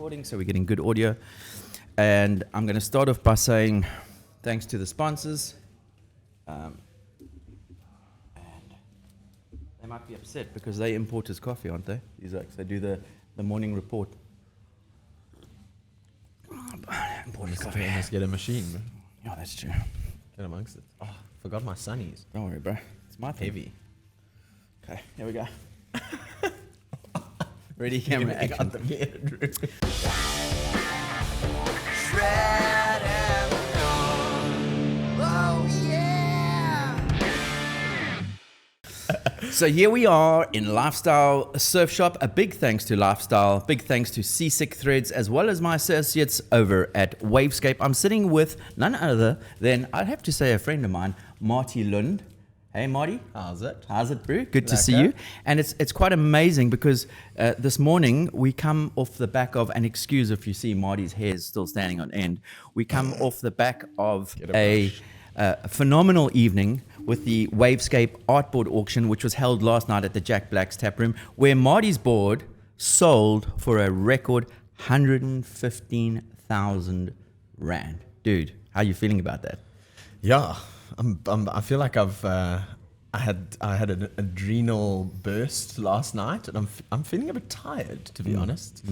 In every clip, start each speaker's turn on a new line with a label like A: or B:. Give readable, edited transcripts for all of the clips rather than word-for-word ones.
A: recording, so we're getting good audio. And I'm going to start off by saying thanks to the sponsors. And they might be upset because they import his coffee, aren't they? These oaks. They do the morning report.
B: Imported coffee. Must get a machine, man.
A: Yeah, that's true.
B: Get amongst it. Oh, forgot my sunnies.
A: Don't worry, bro. It's my thing.
B: Heavy.
A: Okay, here we go. Ready, camera, action.
C: Shred and gone. Oh yeah.
A: So here we are in Lifestyle Surf Shop. A big thanks to Lifestyle, big thanks to Seasick Threads, as well as my associates over at Wavescape. I'm sitting with none other than, I'd have to say, a friend of mine, Marti Lund. Hey, Marty.
B: How's it?
A: How's it, bro? Good to see you. And it's quite amazing because this morning we come off the back of, and excuse if you see Marty's hair is still standing on end, we come off the back of a phenomenal evening with the Wavescape artboard auction, which was held last night at the Jack Black's tap room, where Marty's board sold for a record 115,000 rand. Dude, how are you feeling about that?
B: Yeah, I feel like I had an adrenal burst last night, and I'm feeling a bit tired, to be honest.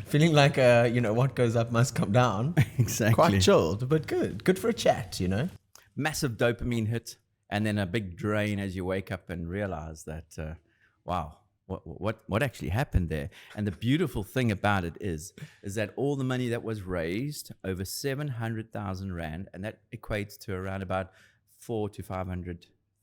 B: Feeling like what goes up must come down.
A: Exactly.
B: Quite chilled, but good for a chat,
A: Massive dopamine hit, and then a big drain as you wake up and realize that, wow, what actually happened there? And the beautiful thing about it is that all the money that was raised, over 700,000 rand, and that equates to around about $400,000 to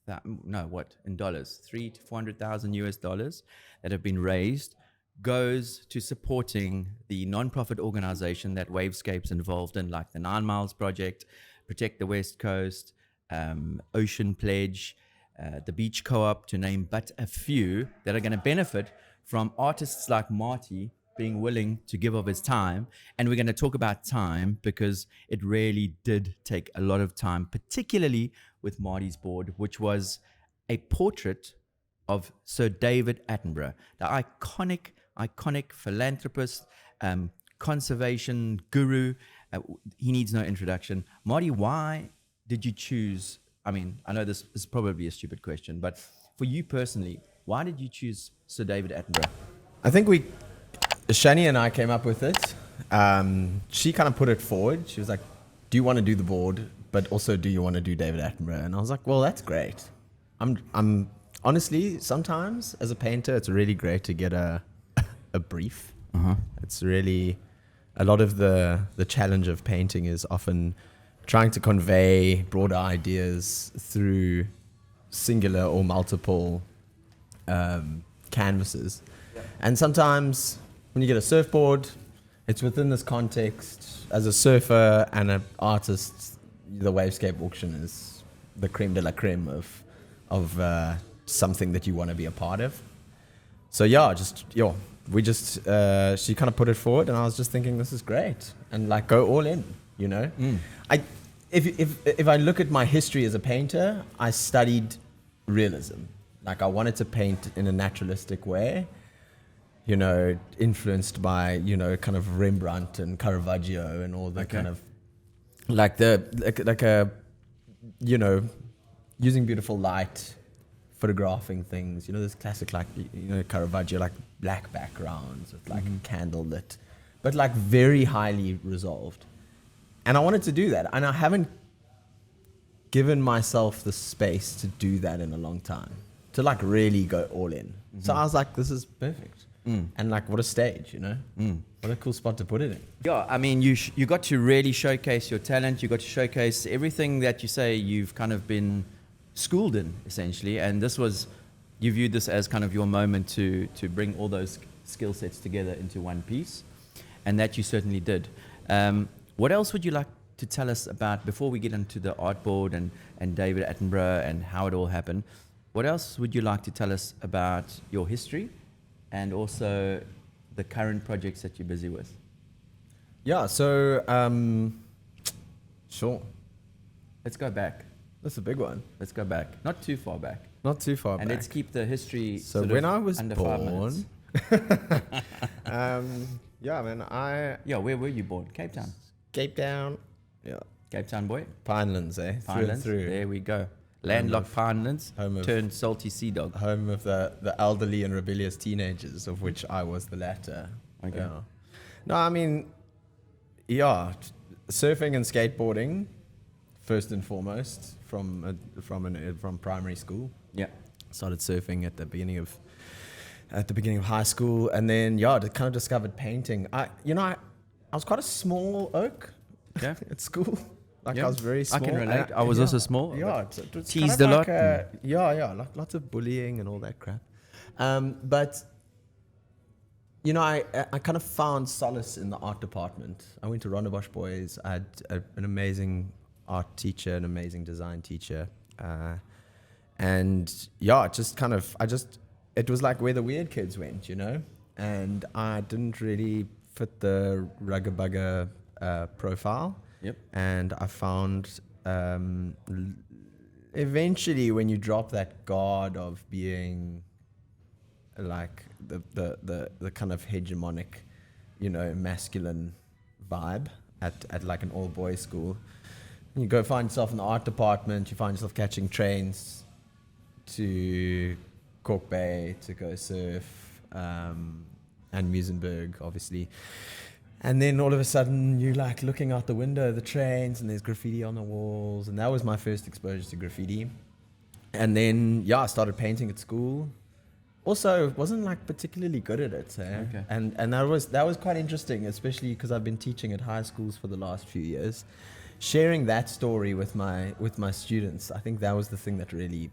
A: $500,000, in dollars, $300,000 to $400,000 US dollars that have been raised, goes to supporting the non-profit organization that Wavescape's involved in, like the 9 Miles Project, Protect the West Coast, Ocean Pledge, the Beach Co-op, to name but a few, that are going to benefit from artists like Marty being willing to give of his time. And we're going to talk about time because it really did take a lot of time, particularly with Marty's board, which was a portrait of Sir David Attenborough, the iconic philanthropist, conservation guru. He needs no introduction. Marty, why did you choose? I mean, I know this is probably a stupid question, but for you personally, why did you choose Sir David Attenborough?
B: I think Shani and I came up with it. She kind of put it forward. She was like, do you want to do the board, but also do you want to do David Attenborough? And I was like, well, that's great. I'm honestly, sometimes as a painter, it's really great to get a brief. It's really, a lot of the challenge of painting is often trying to convey broader ideas through singular or multiple canvases. Yeah. And sometimes when you get a surfboard, it's within this context. As a surfer and an artist, the Wavescape auction is the creme de la creme of something that you want to be a part of. So she kind of put it forward, and I was just thinking, this is great, and like go all in, If I look at my history as a painter, I studied realism. Like I wanted to paint in a naturalistic way, influenced by, kind of Rembrandt and Caravaggio and all the kind of using beautiful light, photographing things, this classic, Caravaggio, like black backgrounds with like candle lit, but like very highly resolved. And I wanted to do that, and I haven't given myself the space to do that in a long time, to like really go all in. So I was like, this is perfect. And like, what a stage, what a cool spot to put it in.
A: Yeah, I mean, you got to really showcase your talent. You got to showcase everything that you say you've kind of been schooled in, essentially. And you viewed this as kind of your moment to bring all those skill sets together into one piece, and that you certainly did. What else would you like to tell us about, before we get into the artboard and David Attenborough and how it all happened? What else would you like to tell us about your history and also the current projects that you're busy with?
B: Yeah, so, sure.
A: Let's go back.
B: That's a big one.
A: Let's go back. Not too far back.
B: Not too far back.
A: And let's keep the history
B: so when I was
A: under
B: born,
A: 5 minutes.
B: Yeah, man.
A: Yeah, where were you born? Cape Town.
B: Cape Town. Yeah.
A: Cape Town boy.
B: Pinelands, eh?
A: Pinelands.
B: Through.
A: There we go. Landlocked Pinelands
B: home of-
A: turned salty sea dog.
B: Home of the elderly and rebellious teenagers, of which I was the latter.
A: Okay.
B: Yeah. No, I mean, yeah, surfing and skateboarding, first and foremost, from primary school.
A: Yeah.
B: Started surfing at the beginning of high school, and then I kind of discovered painting. I was quite a small oak
A: Okay.
B: at school. Like
A: Yeah.
B: I was very small.
A: I can relate.
B: And
A: I was also small.
B: Yeah,
A: but
B: it was
A: teased
B: kind
A: a
B: of
A: lot.
B: like like lots of bullying and all that crap. But I kind of found solace in the art department. I went to Rondebosch Boys. I had an amazing art teacher, an amazing design teacher, and it was like where the weird kids went, and I didn't really fit the rugger bugger profile.
A: Yep.
B: And I found eventually when you drop that guard of being like the kind of hegemonic, masculine vibe at like an all boys school, you go find yourself in the art department, you find yourself catching trains to Cork Bay to go surf, and Muizenberg, obviously. And then all of a sudden, you're like looking out the window of the trains, and there's graffiti on the walls. And that was my first exposure to graffiti. And then, I started painting at school. Also, wasn't like particularly good at it.
A: Okay.
B: And that was quite interesting, especially because I've been teaching at high schools for the last few years. Sharing that story with my students, I think that was the thing that really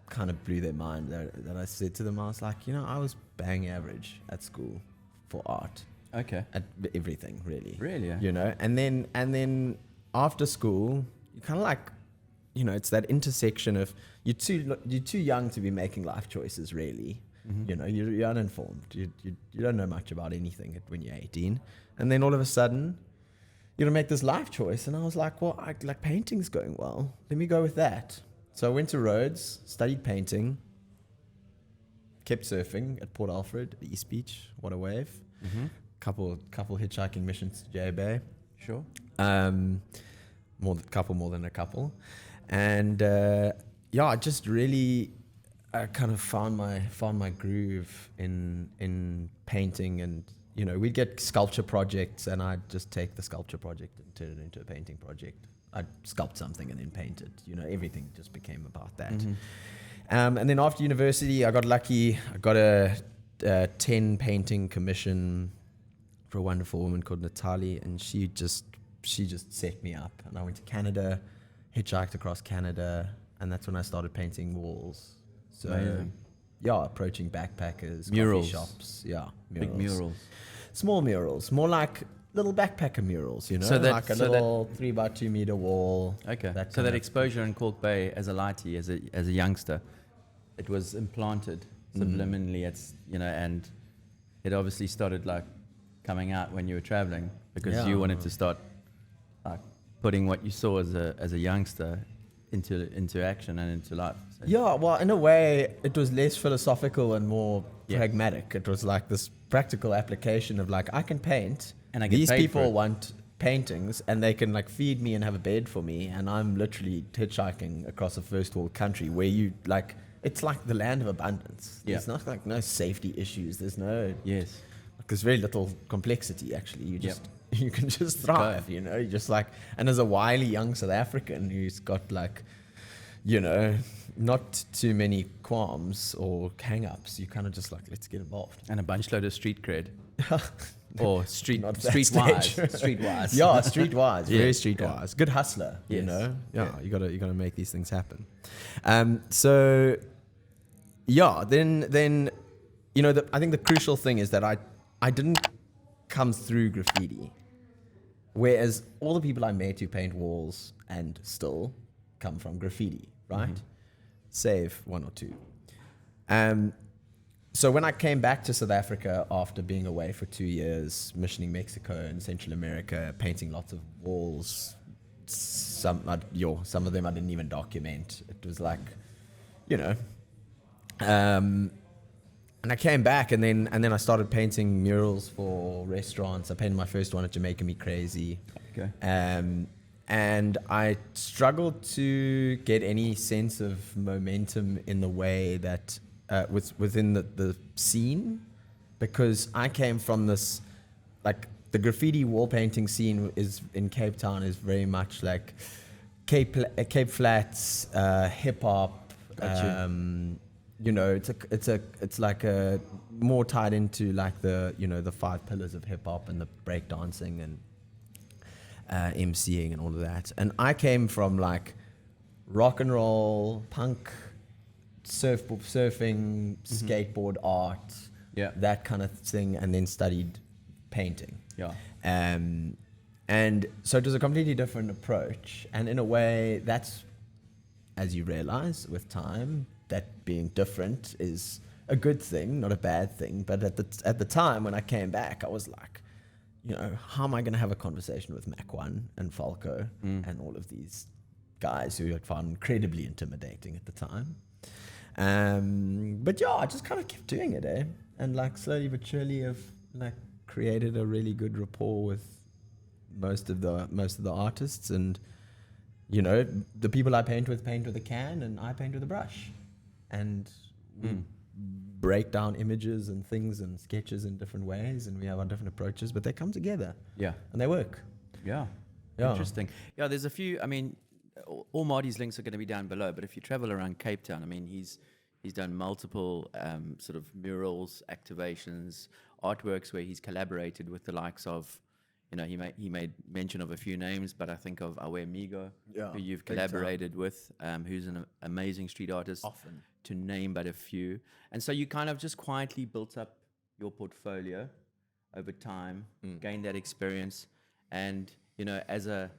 B: kind of blew their mind. That I said to them, I was like, I was bang average at school for art.
A: Okay.
B: At everything, really.
A: Really? Yeah.
B: And then after school, you kind of like, it's that intersection of you're too young to be making life choices, really.
A: Mm-hmm.
B: You're uninformed. You don't know much about anything when you're 18, and then all of a sudden, you're gonna make this life choice. And I was like, well, like painting's going well. Let me go with that. So I went to Rhodes, studied painting, kept surfing at Port Alfred, East Beach. What a wave.
A: Mm-hmm.
B: Couple hitchhiking missions to J Bay.
A: Sure.
B: More than a couple, and I just really kind of found my groove in painting, and we'd get sculpture projects, and I'd just take the sculpture project and turn it into a painting project. I'd sculpt something and then paint it. Everything just became about that.
A: Mm-hmm.
B: And then after university, I got lucky. I got a 10 painting commission for a wonderful woman called Natalie, and she just set me up. And I went to Canada, hitchhiked across Canada, and that's when I started painting walls. So
A: Amazing.
B: Approaching backpackers,
A: Murals.
B: coffee shops,
A: Big murals.
B: small murals, more like little backpacker murals,
A: So that-
B: like a
A: so
B: little 3x2 meter wall.
A: Okay.
B: That
A: So
B: kind
A: that
B: of-
A: exposure in Cork Bay as a lighty, as a youngster, it was implanted subliminally. And it obviously started like coming out when you were traveling because you wanted to start like putting what you saw as a youngster into action and into life. So
B: Yeah, well, in a way, it was less philosophical and more
A: Yeah.
B: pragmatic. It was like this practical application of like, I can paint,
A: And I get
B: these
A: paid for
B: people
A: it.
B: want paintings, and they can like feed me and have a bed for me, and I'm literally hitchhiking across a first world country where you like, it's like the land of abundance.
A: Yeah.
B: There's not like no safety issues.
A: Yes.
B: There's very little complexity actually. You can just
A: go.
B: thrive, you just like, and as a wily young South African who's got like, not too many qualms or hang-ups, you kind of just like, let's get involved.
A: And a bunch load of street cred. Or street
B: Not that
A: streetwise.
B: stage.
A: Streetwise.
B: Yeah, streetwise,
A: Yeah.
B: very streetwise. Good hustler,
A: Yes.
B: Yeah, you gotta make these things happen. So then I think the crucial thing is that I didn't come through graffiti, whereas all the people I met who paint walls and still come from graffiti, right? Save one or two. So when I came back to South Africa after being away for 2 years, missioning Mexico and Central America, painting lots of walls, some of them I didn't even document. It was like, And I came back, and then I started painting murals for restaurants. I painted my first one at Jamaica Me Crazy.
A: Okay.
B: And I struggled to get any sense of momentum in the way that within the scene, because I came from this, like, the graffiti wall painting scene is in Cape Town is very much like Cape Flats, hip hop. You know, it's like a more tied into like the, you know, the 5 pillars of hip hop and the break dancing and MCing and all of that. And I came from like rock and roll, punk, surfing, skateboard art, that kind of thing, and then studied painting.
A: Yeah.
B: And so it was a completely different approach. And in a way, that's, as you realize with time, that being different is a good thing, not a bad thing. But at the time when I came back, I was like, you know, how am I going to have a conversation with Mac One and Falco and all of these guys who I found incredibly intimidating at the time? But yeah, I just kind of kept doing it, and like slowly but surely have like created a really good rapport with most of the artists. And you know, the people I paint with a can, and I paint with a brush, and we break down images and things and sketches in different ways, and we have our different approaches, but they come together.
A: Yeah.
B: And they work.
A: Yeah. Interesting. Yeah, there's a few, I mean, all Marty's links are going to be down below, but if you travel around Cape Town, I mean, he's done multiple sort of murals, activations, artworks where he's collaborated with the likes of, you know, he made mention of a few names, but I think of Awe Migo, who you've collaborated with, who's an amazing street artist,
B: Often.
A: to name but a few. And so you kind of just quietly built up your portfolio over time, gained that experience, and, you know, as a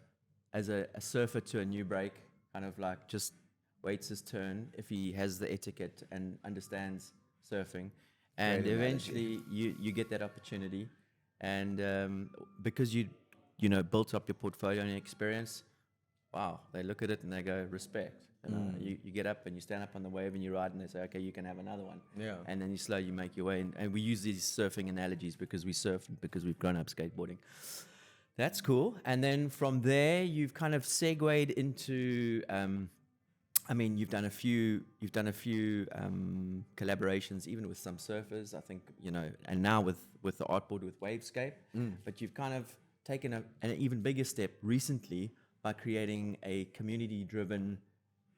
A: surfer to a new break, kind of like just waits his turn if he has the etiquette and understands surfing. And
B: Great
A: eventually you get that opportunity. And because you know, built up your portfolio and your experience, wow, they look at it and they go, respect. You get up and you stand up on the wave and you ride, and they say, okay, you can have another one.
B: Yeah.
A: And then you slowly make your way. And we use these surfing analogies because we surf and because we've grown up skateboarding. That's cool. And then from there, you've kind of segued into, I mean, you've done a few collaborations, even with some surfers, I think, you know, and now with the artboard with Wavescape. But you've kind of taken an even bigger step recently by creating a community-driven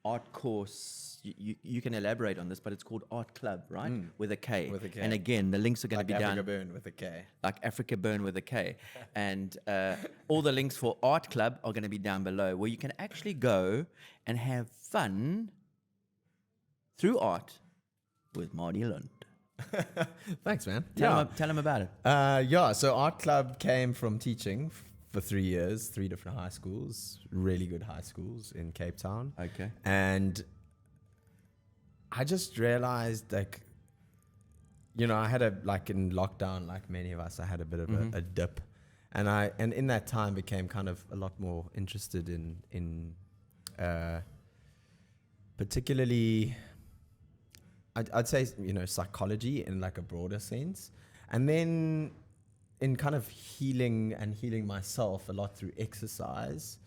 A: art course. You can elaborate on this, but it's called Artklub, right? With a K.
B: With a K.
A: And again, the links are going to be
B: Africa
A: down.
B: Burn with a K.
A: Like Africa Burn with a K. And all the links for Artklub are going to be down below, where you can actually go and have fun through art with Marti Lund.
B: Thanks, man.
A: Tell him about it.
B: So Artklub came from teaching for 3 years, 3 different high schools, really good high schools in Cape Town.
A: Okay.
B: And I just realized, like, you know, I had in lockdown, like many of us, I had a bit of a dip. And in that time became kind of a lot more interested in particularly, I'd say, you know, psychology in like a broader sense. And then in kind of healing myself a lot through exercise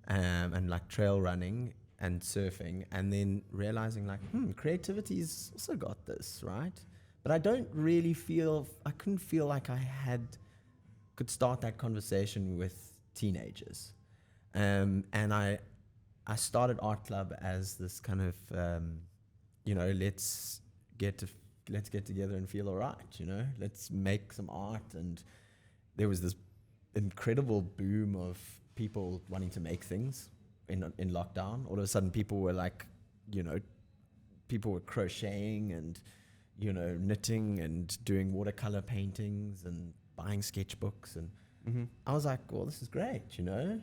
B: and like trail running and surfing, and then realizing like, creativity's also got this, right? But I couldn't feel like I could start that conversation with teenagers. And I started Artklub as this kind of, you know, let's get together and feel all right, you know, let's make some art. And there was this incredible boom of people wanting to make things in lockdown. All of a sudden people were like, you know, people were crocheting and, you know, knitting and doing watercolor paintings and buying sketchbooks. And I was like, well, this is great, you know,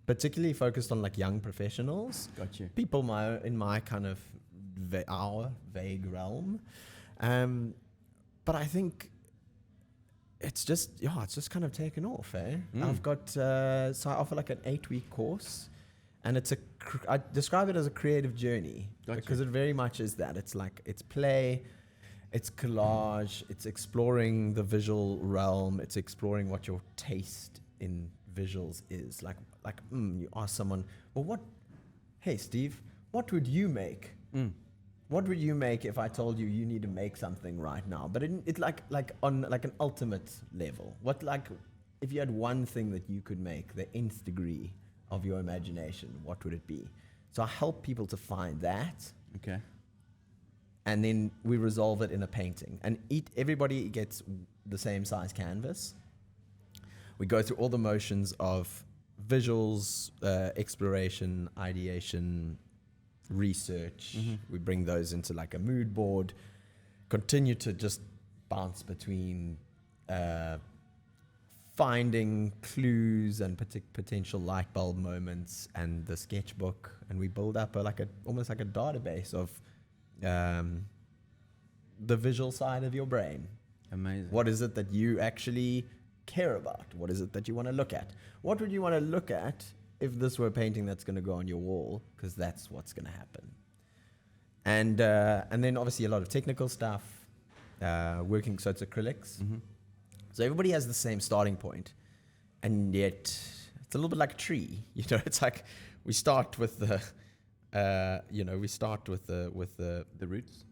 B: particularly focused on like young professionals.
A: Got you.
B: People in my kind of our vague realm. But I think it's just kind of taken off, I've got, so I offer like an 8-week course, and I describe it as a creative journey.
A: Gotcha.
B: Because it very much is that. It's like, it's play, It's collage. It's exploring the visual realm. It's exploring what your taste in visuals is. You ask someone, well, hey, Steve, what would you make? What would you make if I told you you need to make something right now? But it's like on like an ultimate level. If you had one thing that you could make, the nth degree of your imagination, what would it be? So I help people to find that.
A: Okay.
B: And then we resolve it in a painting. And everybody gets the same size canvas. We go through all the motions of visuals, exploration, ideation, research. We bring those into like a mood board, continue to just bounce between finding clues and potential light bulb moments and the sketchbook, and we build up almost like a database of the visual side of your brain.
A: Amazing.
B: What is it that you actually care about? What is it that you want to look at? What would you want to look at if this were a painting that's going to go on your wall? Because that's what's going to happen. And then obviously a lot of technical stuff, working, so it's acrylics. So everybody has the same starting point, and yet it's a little bit like a tree. It's like we start with the, the
A: roots,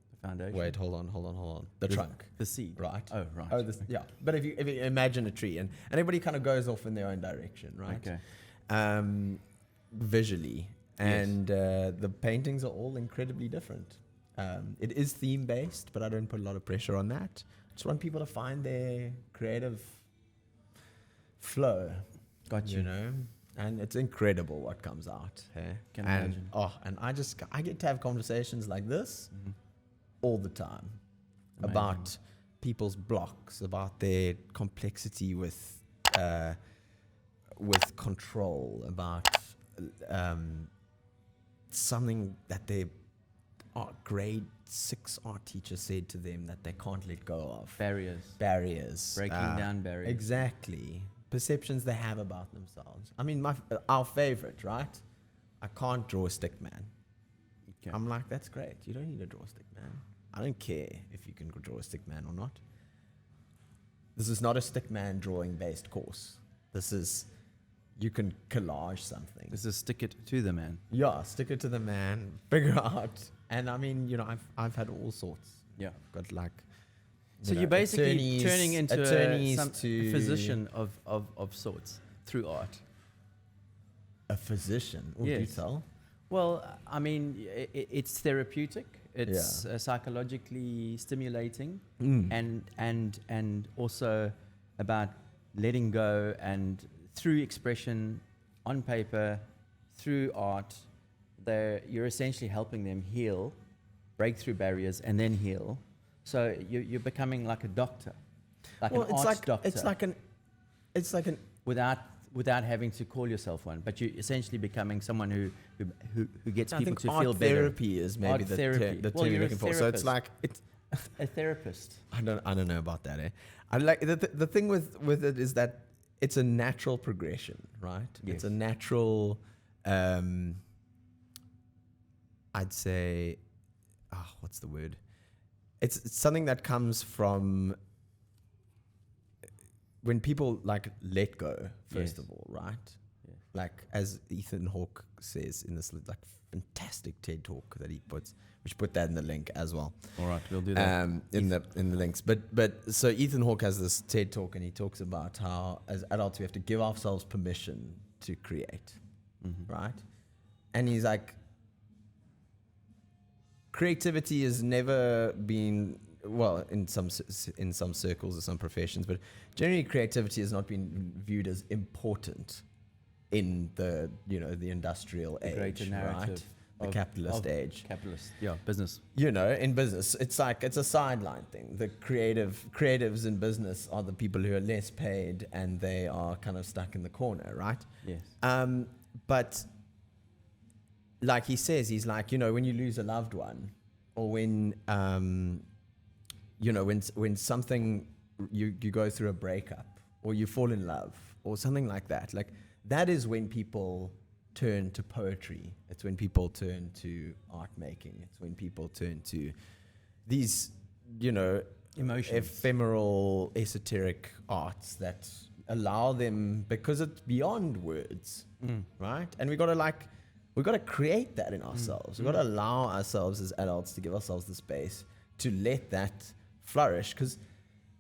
A: the foundation.
B: Wait, hold on. The trunk.
A: The seed.
B: Right.
A: Oh, right.
B: Oh, yeah. But if you imagine a tree, and everybody kind of goes off in their own direction, right?
A: Okay.
B: Visually. And the paintings are all incredibly different. It is theme-based, but I don't put a lot of pressure on that. I just want people to find their creative flow.
A: Got you.
B: And it's incredible what comes out. Hey?
A: Can imagine.
B: And I get to have conversations like this all the time.
A: Amazing.
B: About people's blocks, about their complexity with control, about something that their grade 6 art teacher said to them that they can't let go of. Barriers.
A: Breaking down barriers.
B: Exactly. Perceptions they have about themselves. I mean, our favorite, right? I can't draw a stick man.
A: Okay.
B: I'm like, that's great. You don't need to draw a stick man. I don't care if you can draw a stick man or not. This is not a stick man drawing based course. This is, you can collage something.
A: This is stick it to the man.
B: Yeah, stick it to the man, figure out. And I mean, I've had all sorts.
A: Yeah.
B: Got like,
A: So you're basically
B: attorneys,
A: turning into a
B: to
A: physician of sorts through art.
B: a physician. Or
A: Yes.
B: do you tell?
A: Well, I mean, it's therapeutic. It's psychologically stimulating, and also about letting go, and through expression on paper, through art, you're essentially helping them heal, break through barriers, and then heal. So you're becoming like a doctor, like an art doctor.
B: It's like an
A: without having to call yourself one, but you're essentially becoming someone who gets people to
B: art
A: feel better.
B: therapy is maybe
A: Art
B: the
A: therapy.
B: term
A: Well,
B: you're
A: you're a
B: looking for. So it's
A: therapist.
B: like it's.
A: A therapist.
B: I don't know about that. I like the thing with it is that it's a natural progression, right?
A: Yes.
B: It's a natural. I'd say, what's the word? It's something that comes from when people like let go, first of all, right?
A: Yeah.
B: Like as Ethan Hawke says in this like fantastic TED talk that he puts, we should put that in the link as well.
A: All right, we'll do that.
B: In the links. But so Ethan Hawke has this TED talk and he talks about how as adults we have to give ourselves permission to create, right? And he's like, creativity has never been, well, in some circles or some professions, but generally creativity has not been viewed as important in the industrial age,
A: greater narrative
B: right? The capitalist age.
A: Capitalist, yeah, business.
B: In business, it's a sideline thing. The creatives in business are the people who are less paid and they are kind of stuck in the corner, right?
A: Yes.
B: But like he says, he's like, when you lose a loved one, or when when something you go through a breakup, or you fall in love, or something like that. Like that is when people turn to poetry. It's when people turn to art making. It's when people turn to these you know,
A: Emotions.
B: ephemeral, esoteric arts that allow them, because it's beyond words, right? And we got to create that in ourselves. We got to allow ourselves as adults to give ourselves the space to let that flourish, because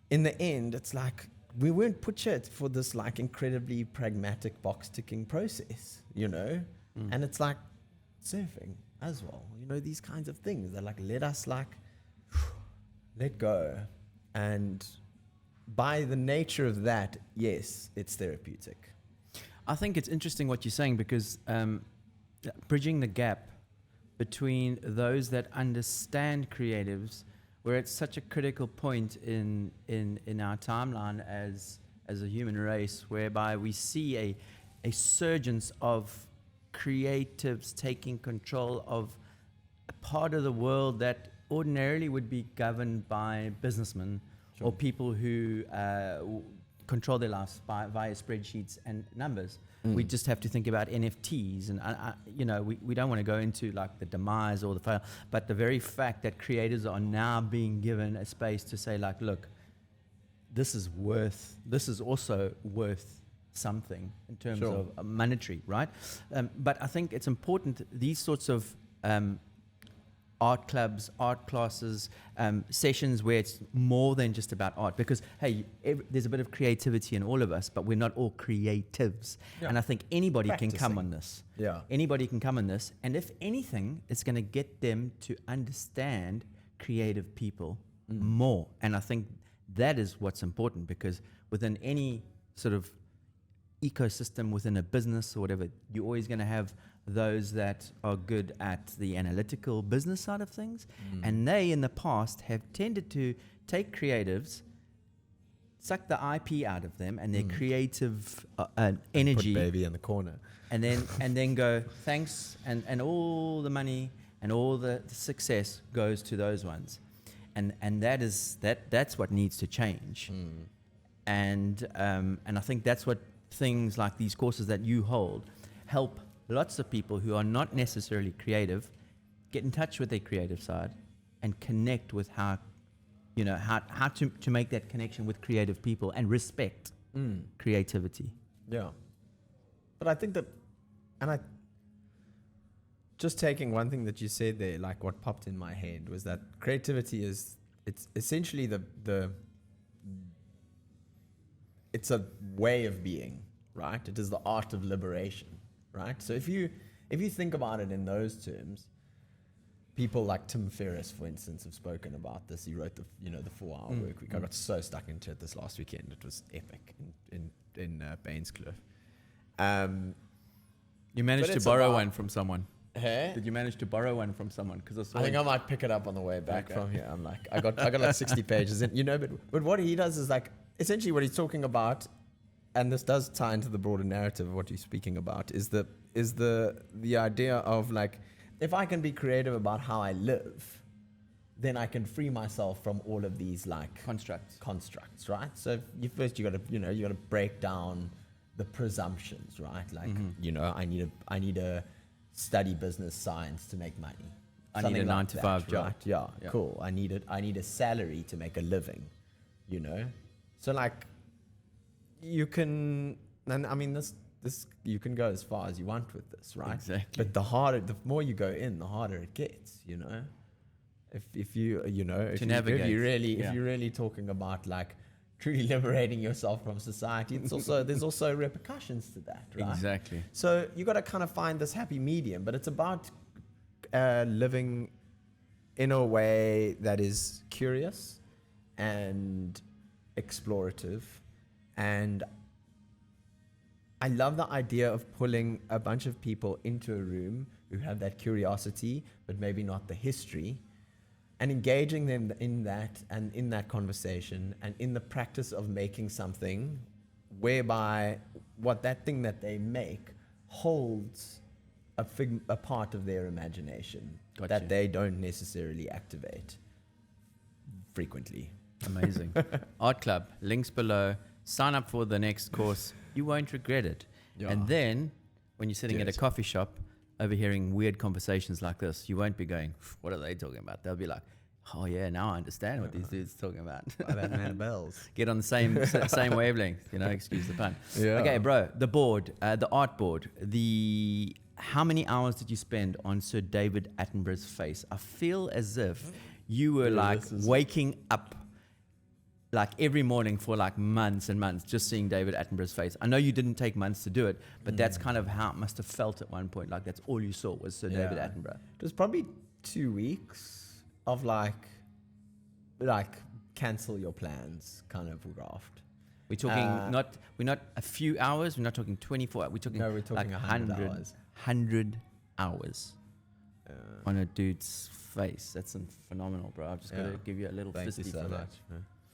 B: in the end, it's like we weren't put here for this like incredibly pragmatic box ticking process, you know. And it's like surfing as well, you know, these kinds of things that like let us like let go. And by the nature of that, yes, it's therapeutic.
A: I think it's interesting what you're saying, because bridging the gap between those that understand creatives, we're at such a critical point in our timeline as a human race, whereby we see a surgence of creatives taking control of a part of the world that ordinarily would be governed by businessmen or people who control their lives via spreadsheets and numbers. We just have to think about NFTs, and you know, we don't want to go into like the demise or the fail, but the very fact that creators are now being given a space to say like, look, this is also worth something in terms of monetary, right? But I think it's important, these sorts of art clubs, art classes, sessions where it's more than just about art, because hey, there's a bit of creativity in all of us, but we're not all creatives. And I think anybody can come on this. Anybody can come on this, and if anything, it's going to get them to understand creative people more. And I think that is what's important, because within any sort of ecosystem, within a business or whatever, you're always going to have those that are good at the analytical business side of things, and they in the past have tended to take creatives, suck the IP out of them and their creative energy,
B: put baby in the corner,
A: and then go thanks, and all the money and all the success goes to those ones, and that's what needs to change. And I think that's what things like these courses that you hold help lots of people who are not necessarily creative get in touch with their creative side and connect with how to make that connection with creative people and respect creativity.
B: But I think that, and I just taking one thing that you said there, like what popped in my head was that creativity it's essentially it's a way of being, right? It is the art of liberation, right? So if you think about it in those terms, people like Tim Ferriss, for instance, have spoken about this. He wrote the 4-hour work week. I got so stuck into it this last weekend. It was epic in Bainscliff.
A: You managed to borrow one from someone.
B: Hey?
A: Did you manage to borrow one from someone? Because
B: I think I might pick it up on the way back from here. I'm like, I got like 60 pages in, but what he does is like, essentially what he's talking about, and this does tie into the broader narrative of what you're speaking about, is the idea of like, if I can be creative about how I live, then I can free myself from all of these like constructs, right? So you got to break down the presumptions, right? Like, I need a study business science to make money.
A: I need a 9-to-5 job.
B: Right? Yeah, cool. I need a salary to make a living, So like, you can, and I mean this you can go as far as you want with this, right?
A: Exactly.
B: But the more you go in, the harder it gets, If you're really talking about like truly liberating yourself from society, there's also repercussions to that, right?
A: Exactly.
B: So you got to kind of find this happy medium, but it's about living in a way that is curious and explorative. And I love the idea of pulling a bunch of people into a room who have that curiosity, but maybe not the history, and engaging them in that and in that conversation and in the practice of making something whereby what that thing that they make holds a part of their imagination that they don't necessarily activate frequently.
A: Amazing. Artklub, links below. Sign up for the next course. You won't regret it. Yeah. And then when you're sitting at a coffee shop overhearing weird conversations like this, you won't be going, what are they talking about? They'll be like, Oh yeah, now I understand what these dudes are talking about.
B: By that man of bells.
A: Get on the same wavelength, excuse the pun.
B: Yeah.
A: Okay, bro, the board, the art board, how many hours did you spend on Sir David Attenborough's face? I feel as if you were waking up like every morning for like months and months just seeing David Attenborough's face. I know you didn't take months to do it, but that's kind of how it must have felt at one point. Like that's all you saw was Sir David Attenborough.
B: It was probably 2 weeks of like cancel your plans kind of graft.
A: We're talking we're not a few hours, we're not talking 24 hours, we're talking
B: like 100 hours.
A: 100 hours on a dude's face. That's phenomenal, bro. I've just got to give you a little
B: Thank
A: fisty
B: you so
A: for that.
B: much.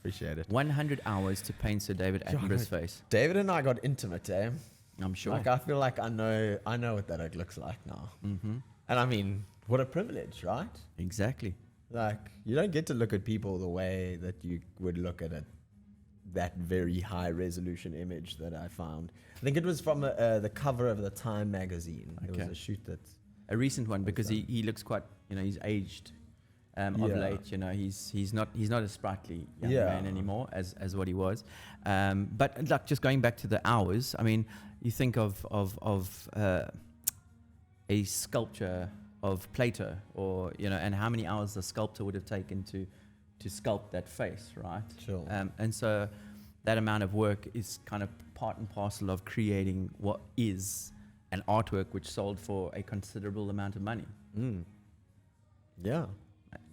B: Appreciate it.
A: 100 hours to paint Sir David Attenborough's face.
B: David and I got intimate,
A: I'm sure.
B: Like I feel like I know what that looks like now. Mm-hmm. And I mean, what a privilege, right?
A: Exactly.
B: Like you don't get to look at people the way that you would look at that very high resolution image that I found. I think it was from the cover of the Time magazine. Okay. There was a shoot that's
A: a recent one because he looks quite, he's aged of late. He's not a sprightly young man anymore as what he was. But like just going back to the hours, I mean, you think of a sculpture of Plato, or and how many hours the sculptor would have taken to sculpt that face, right?
B: Sure.
A: And so that amount of work is kind of part and parcel of creating what is an artwork which sold for a considerable amount of money.
B: Yeah.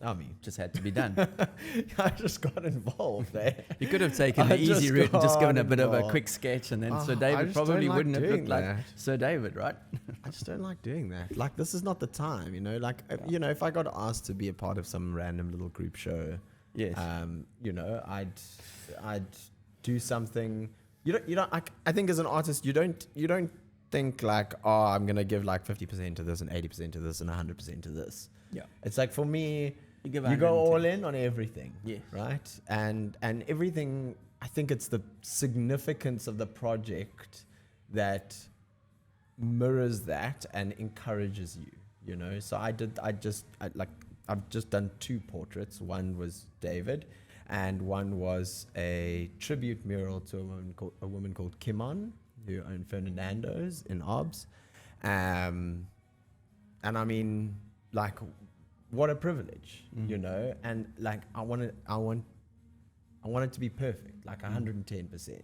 B: I mean,
A: just had to be done.
B: I just got involved there.
A: You could have taken the easy route and just given a bit of a quick sketch, and then Sir David probably wouldn't have looked like Sir David, right?
B: I just don't like doing that. Like, this is not the time, Like, if I got asked to be a part of some random little group show,
A: yes,
B: I'd do something. I think as an artist, you don't think like, oh, I'm gonna give like 50% to this and 80% to this and 100% to this.
A: Yeah,
B: it's like for me, you go all in on everything.
A: Yes.
B: Right, and everything. I think it's the significance of the project that mirrors that and encourages you. So I've just done 2 portraits. One was David, and one was a tribute mural to a woman called Kimon, who owned Fernando's in Obs. And I mean, like, what a privilege, and like I want it to be perfect, like 110%.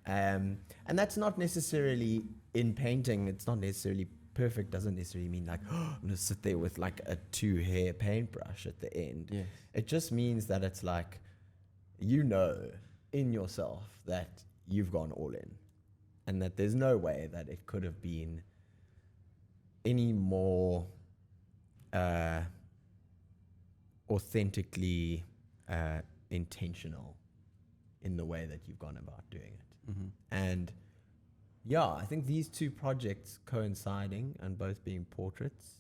B: And that's not necessarily in painting. It's not necessarily perfect. Doesn't necessarily mean like, oh, I'm gonna sit there with like a 2-hair paintbrush at the end.
A: Yes.
B: It just means that it's like, in yourself that you've gone all in, and that there's no way that it could have been any more authentically intentional in the way that you've gone about doing it. And I think these 2 projects coinciding and both being portraits,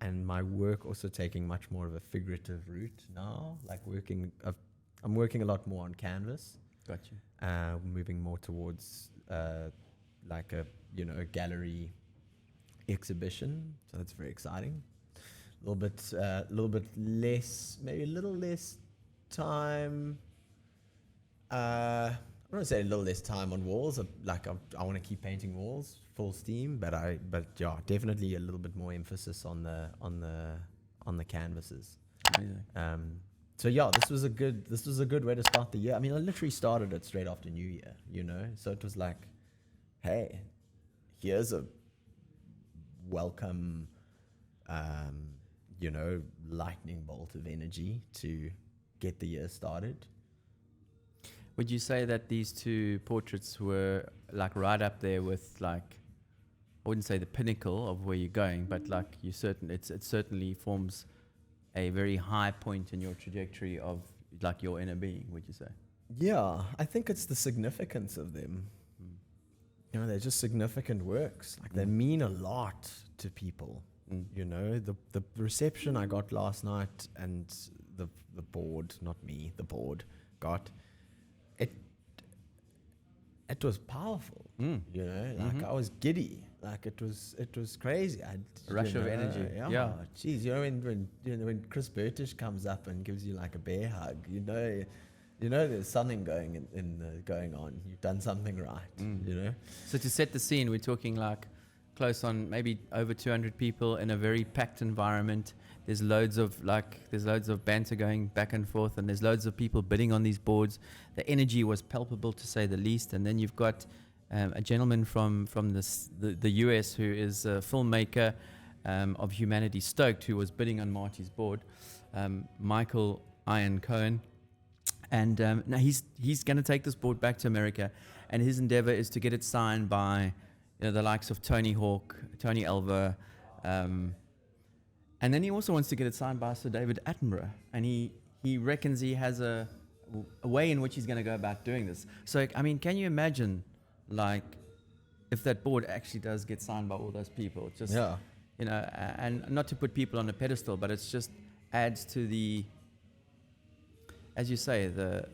B: and my work also taking much more of a figurative route now, like I'm working a lot more on canvas.
A: Got you.
B: Moving more towards like a gallery exhibition, so that's very exciting. A little bit less, maybe a little less time. I don't want to say a little less time on walls. Like I want to keep painting walls full steam, but definitely a little bit more emphasis on the canvases.
A: Amazing.
B: So this was a good way to start the year. I mean, I literally started it straight after New Year, So it was like, hey, here's a welcome, lightning bolt of energy to get the year started.
A: Would you say that these 2 portraits were like right up there with, like, I wouldn't say the pinnacle of where you're going, but like it certainly forms a very high point in your trajectory of like your inner being, would you say?
B: Yeah, I think it's the significance of them. They're just significant works. Like they mean a lot to people. The reception I got last night, and the board, not me, the board got it. it was powerful.
A: Mm.
B: You know, like I was giddy. Like it was crazy.
A: A rush of energy. Yeah.
B: Geez, you know when Chris Burtish comes up and gives you like a bear hug, you know there's something going on. You've done something right. You know.
A: So to set the scene, we're talking like close on maybe over 200 people in a very packed environment. There's loads of banter going back and forth, and there's loads of people bidding on these boards. The energy was palpable, to say the least. And then you've got a gentleman from the US who is a filmmaker of Humanity Stoked, who was bidding on Marti's board, Michael Ian Cohen. And now he's going to take this board back to America, and his endeavor is to get it signed by the likes of Tony Hawk, Tony Elver, and then he also wants to get it signed by Sir David Attenborough, and he reckons he has a way in which he's going to go about doing this. So, I mean, can you imagine, like, if that board actually does get signed by all those people? Just, and not to put people on a pedestal, but it's just adds to the, as you say, the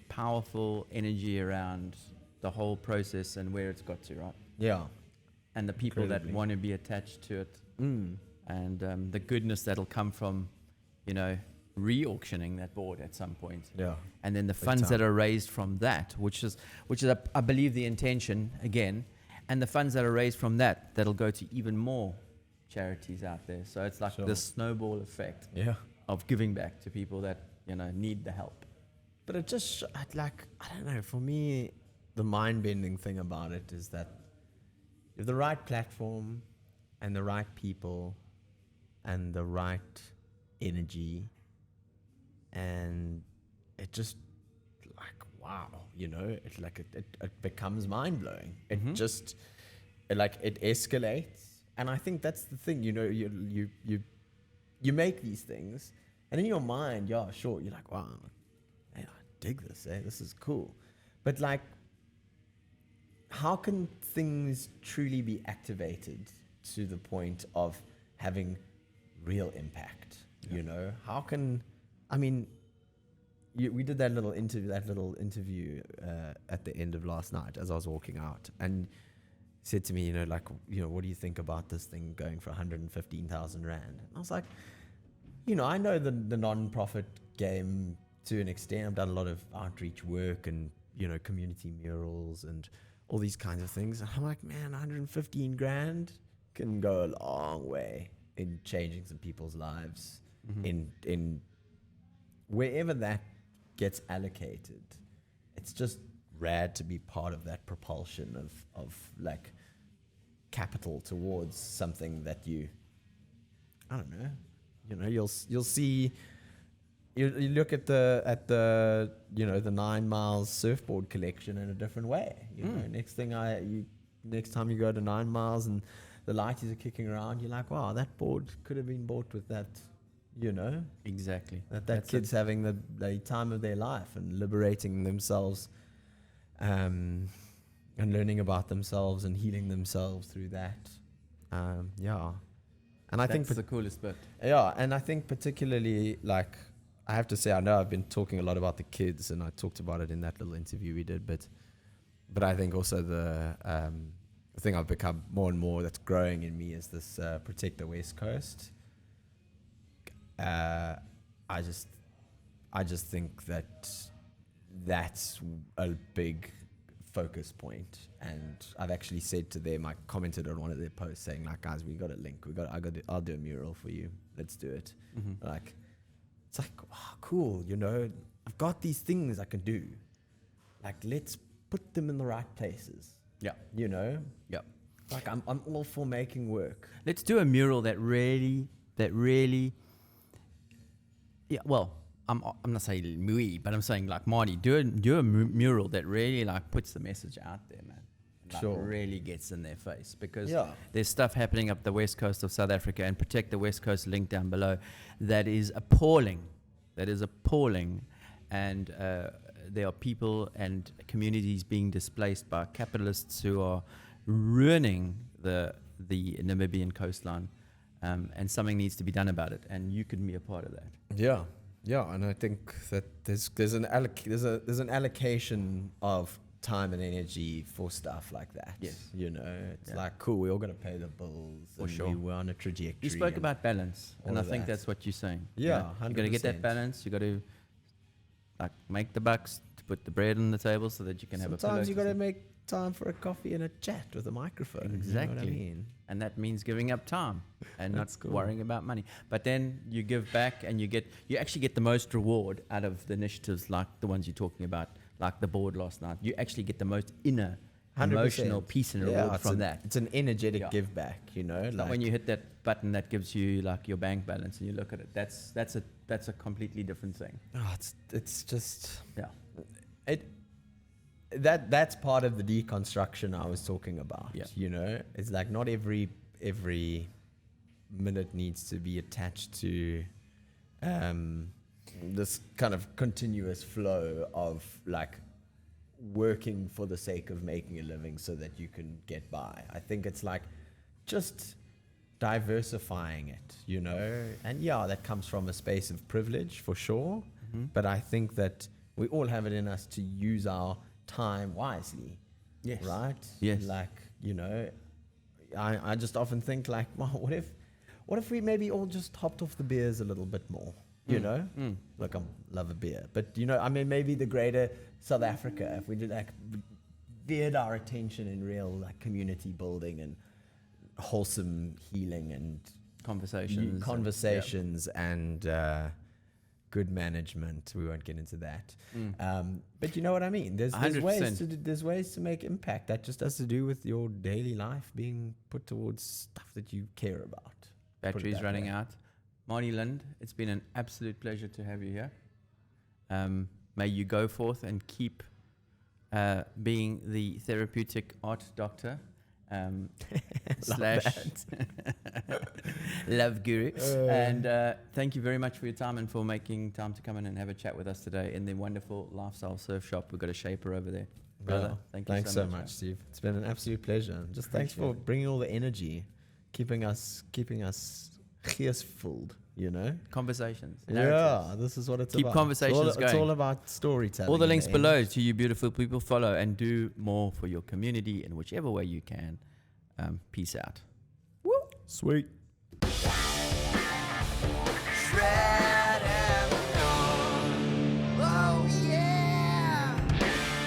A: powerful energy around the whole process and where it's got to, right?
B: Yeah.
A: And the people
B: Incredibly.
A: that want to be attached to it. And the goodness that'll come from, re-auctioning that board at some point.
B: Yeah.
A: And then the funds that are raised from that, which is I believe the intention again, and the funds that are raised from that'll go to even more charities out there. So it's like the snowball effect of giving back to people that need the help.
B: But it just I don't know. For me, the mind-bending thing about it is that you have the right platform and the right people and the right energy, and it just wow, it becomes mind-blowing. It just it escalates, and I think that's the thing. You make these things, and in your mind, you're like, wow, hey, I dig this. This is cool, but how can things truly be activated to the point of having real impact? How can, we did that little interview at the end of last night as I was walking out, and said to me, what do you think about this thing going for 115,000 rand? And I was like, I know the non-profit game to an extent. I've done a lot of outreach work and community murals and all these kinds of things. And I'm like, man, 115 grand can go a long way in changing some people's lives. In wherever that gets allocated, it's just rad to be part of that propulsion of capital towards something that I don't know, you'll see. You look at the 9 miles surfboard collection in a different way. Next time you go to 9 miles and the lighties are kicking around, you're like, wow, that board could have been bought with that.
A: Exactly.
B: That kid's having the time of their life and liberating themselves, and learning about themselves and healing themselves through that. And I think
A: that's the coolest bit.
B: Yeah, and I think particularly I have to say, I know I've been talking a lot about the kids, and I talked about it in that little interview we did, but I think also the thing I've become more and more that's growing in me is this protect the West Coast. I just think that's a big focus point, and I've actually said to them, I commented on one of their posts saying, guys, we got a link, I'll do a mural for you, let's do it. It's oh, cool, I've got these things I can do, let's put them in the right places. I'm all for making work.
A: Let's do a mural that really I'm not saying me, but I'm saying Marty, do a mural that really puts the message out there, man. Really gets in their face, because there's stuff happening up the west coast of South Africa, and Protect the West Coast link down below that is appalling. And there are people and communities being displaced by capitalists who are ruining the Namibian coastline, and something needs to be done about it, and you could be a part of that.
B: Yeah, and I think that there's an allocation of time and energy for stuff like that.
A: Yes.
B: You know, it's
A: Yeah.
B: like, cool, we're all going to pay the bills.
A: For
B: and
A: sure.
B: we're on a trajectory.
A: You spoke
B: and
A: about balance, and
B: all
A: I
B: of
A: think
B: that.
A: that's what you're saying.
B: Yeah,
A: You got to get that
B: 100%.
A: balance. You got to like make the bucks to put the bread on the table so that you can have a pillow
B: Sometimes you
A: to
B: got to
A: sleep.
B: make time for a coffee and a chat with a microphone.
A: Exactly.
B: You know what I mean?
A: And that means giving up time and not
B: That's cool.
A: worrying about money. But then you give back, and you actually get the most reward out of the initiatives like the ones you're talking about, like the board last night. You actually get the most inner
B: 100%.
A: emotional peace and reward
B: it's
A: from
B: an-
A: that.
B: It's an energetic
A: Yeah.
B: give back, you know?
A: Not when you hit that button that gives you like your bank balance and you look at it. That's a completely different thing.
B: oh, it's just
A: Yeah.
B: that's part of the deconstruction I was talking about.
A: Yeah.
B: You know, it's like not every minute needs to be attached to this kind of continuous flow of like working for the sake of making a living so that you can get by. I think it's like just diversifying it, you know, and yeah, that comes from a space of privilege for sure. But I think that we all have it in us to use our time wisely.
A: Yes.
B: Right?
A: Yes.
B: Like, you know, I just often think like, wow, what if we maybe all just hopped off the beers a little bit more? You know? Look, I love a beer. But, you know, I mean, maybe the greater South Africa, if we did like veered our attention in real like community building and wholesome healing and
A: Conversations.
B: and good management. We won't get into that. But you know what I mean? There's
A: 100%.
B: there's ways to make impact. That just has to do with your daily life being put towards stuff that you care about. Put it
A: Battery's
B: that
A: running
B: way.
A: out. Marti Lund, it's been an absolute pleasure to have you here. May you go forth and keep being the therapeutic art doctor slash love guru. And thank you very much for your time and for making time to come in and have a chat with us today in the wonderful Lifestyle Surf Shop. We've got a shaper over there. Brother,
B: Well,
A: thank you
B: thanks
A: so
B: so
A: much.
B: much, Steve. It's been an absolute pleasure. Just thanks for bringing all the energy, keeping us geestful, you know?
A: Conversations.
B: Yeah,
A: narratives.
B: this is what it's
A: Keep
B: about.
A: conversations
B: It's
A: going.
B: all about storytelling.
A: All the
B: in
A: links
B: end.
A: below to you beautiful people. Follow and do more for your community in whichever way you can. Peace out.
B: Sweet.